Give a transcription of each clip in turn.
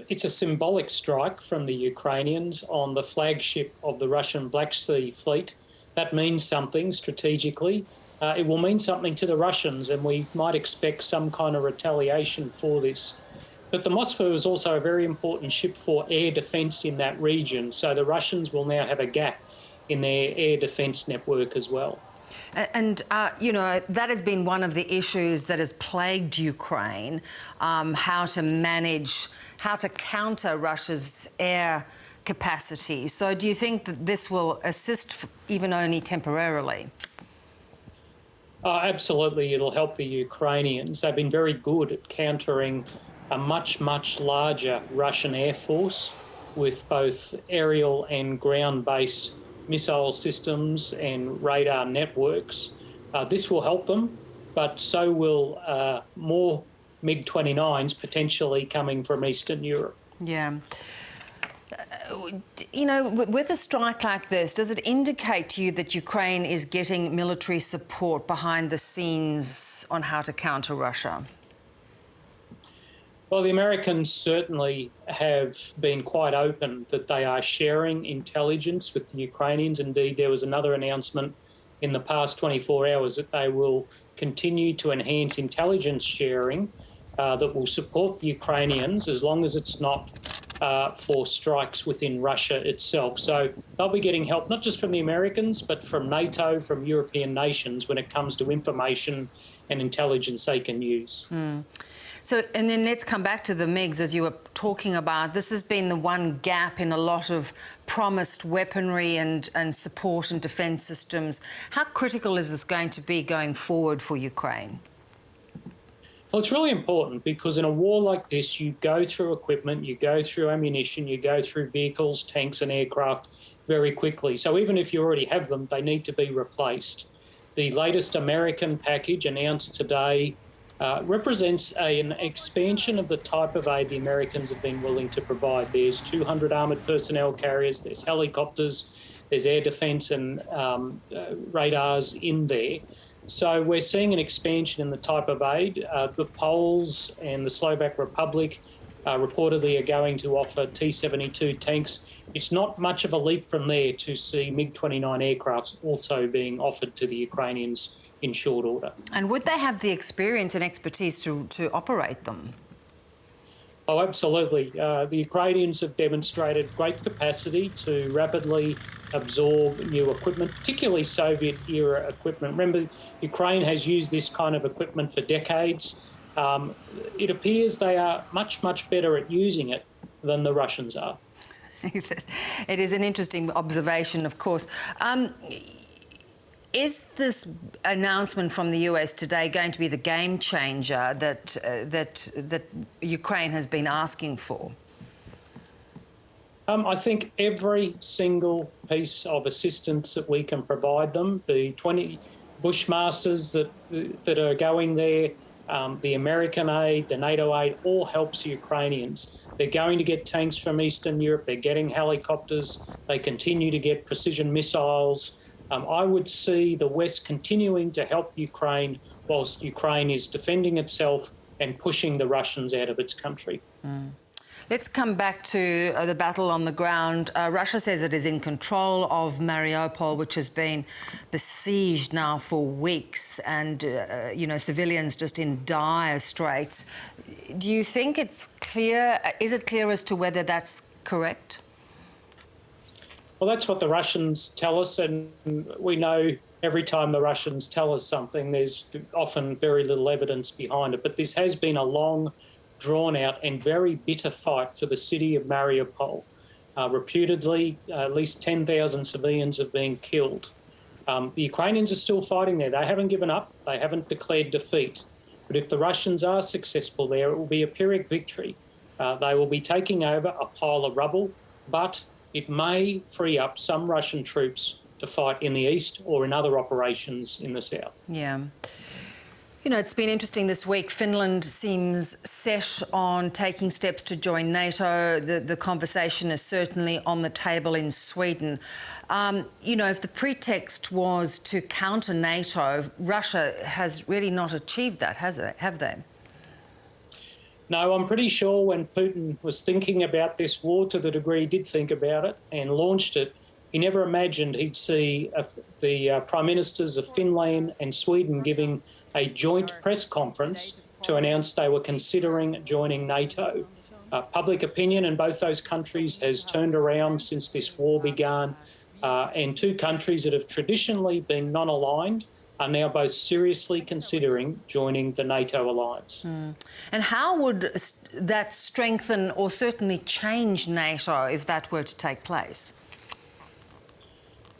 It's a symbolic strike from the Ukrainians on the flagship of the Russian Black Sea Fleet. That means something strategically. It will mean something to the Russians, and we might expect some kind of retaliation for this. But the Moskva is also a very important ship for air defence in that region, so the Russians will now have a gap in their air defence network as well. And that has been one of the issues that has plagued Ukraine, how to manage, how to counter Russia's air capacity. So do you think that this will assist, even only temporarily? Absolutely, it'll help the Ukrainians. They've been very good at countering a much, much larger Russian air force with both aerial and ground-based missile systems and radar networks. This will help them, but so will more MiG-29s potentially coming from Eastern Europe. Yeah. With a strike like this, does it indicate to you that Ukraine is getting military support behind the scenes on how to counter Russia? Well, the Americans certainly have been quite open that they are sharing intelligence with the Ukrainians. Indeed, there was another announcement in the past 24 hours that they will continue to enhance intelligence sharing that will support the Ukrainians as long as it's not for strikes within Russia itself. So they'll be getting help not just from the Americans, but from NATO, from European nations when it comes to information and intelligence they can use. So, and then let's come back to the MiGs, as you were talking about. This has been the one gap in a lot of promised weaponry and support and defence systems. How critical is this going to be going forward for Ukraine? Well, it's really important because in a war like this, you go through equipment, you go through ammunition, you go through vehicles, tanks and aircraft very quickly. So even if you already have them, they need to be replaced. The latest American package announced today represents an expansion of the type of aid the Americans have been willing to provide. There's 200 armoured personnel carriers, there's helicopters, there's air defence and radars in there. So we're seeing an expansion in the type of aid. The Poles and the Slovak Republic reportedly are going to offer T-72 tanks. It's not much of a leap from there to see MiG-29 aircrafts also being offered to the Ukrainians in short order. And would they have the experience and expertise to operate them? Oh, absolutely. The Ukrainians have demonstrated great capacity to rapidly absorb new equipment, particularly Soviet-era equipment. Remember, Ukraine has used this kind of equipment for decades. It appears they are much, much better at using it than the Russians are. It is an interesting observation, of course. Is this announcement from the US today going to be the game changer that Ukraine has been asking for? I think every single piece of assistance that we can provide them, the 20 Bushmasters that are going there, the American aid, the NATO aid, all helps Ukrainians. They're going to get tanks from Eastern Europe, they're getting helicopters, they continue to get precision missiles. I would see the West continuing to help Ukraine whilst Ukraine is defending itself and pushing the Russians out of its country. Let's come back to the battle on the ground. Russia says it is in control of Mariupol, which has been besieged now for weeks, and civilians just in dire straits. Do you think it's clear? Is it clear as to whether that's correct? Well, that's what the Russians tell us, and we know every time the Russians tell us something, there's often very little evidence behind it. But this has been a long, drawn-out and very bitter fight for the city of Mariupol. Reputedly, at least 10,000 civilians have been killed. The Ukrainians are still fighting there. They haven't given up. They haven't declared defeat. But if the Russians are successful there, it will be a Pyrrhic victory. They will be taking over a pile of rubble, but it may free up some Russian troops to fight in the east or in other operations in the south. Yeah. It's been interesting this week. Finland seems set on taking steps to join NATO. The conversation is certainly on the table in Sweden. If the pretext was to counter NATO, Russia has really not achieved that, have they? No, I'm pretty sure when Putin was thinking about this war, to the degree he did think about it and launched it, he never imagined he'd see the Prime Ministers of Finland and Sweden giving a joint press conference to announce they were considering joining NATO. Public opinion in both those countries has turned around since this war began, and two countries that have traditionally been non-aligned are now both seriously considering joining the NATO alliance. And how would that strengthen or certainly change NATO if that were to take place?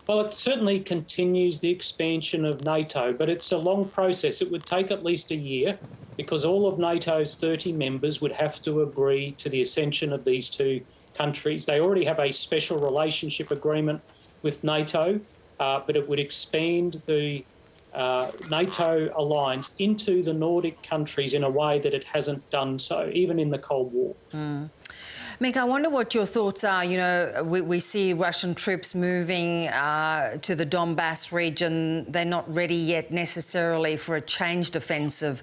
Well, it certainly continues the expansion of NATO, but it's a long process. It would take at least a year because all of NATO's 30 members would have to agree to the accession of these two countries. They already have a special relationship agreement with NATO, but it would expand the NATO alliance into the Nordic countries in a way that it hasn't done so, even in the Cold War. Mick, I wonder what your thoughts are. You know, we see Russian troops moving to the Donbass region. They're not ready yet necessarily for a changed offensive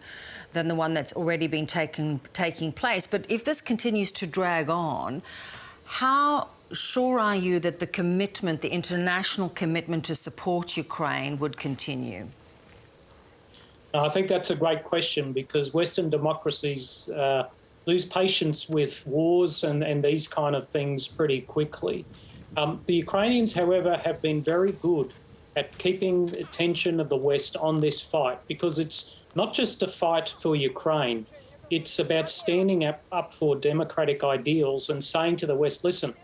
than the one that's already been taking place. But if this continues to drag on, how sure are you that the commitment, the international commitment to support Ukraine would continue? I think that's a great question because Western democracies lose patience with wars and these kind of things pretty quickly. The Ukrainians, however, have been very good at keeping the attention of the West on this fight because it's not just a fight for Ukraine, it's about standing up for democratic ideals and saying to the West, listen,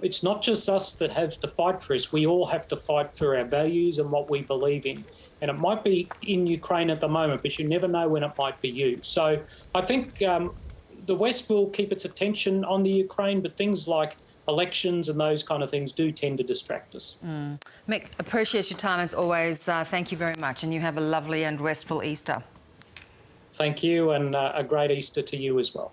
it's not just us that have to fight for this, we all have to fight for our values and what we believe in. And it might be in Ukraine at the moment, but you never know when it might be you. So I think the West will keep its attention on the Ukraine, but things like elections and those kind of things do tend to distract us. Mick, appreciate your time as always. Thank you very much, and you have a lovely and restful Easter. Thank you, and a great Easter to you as well.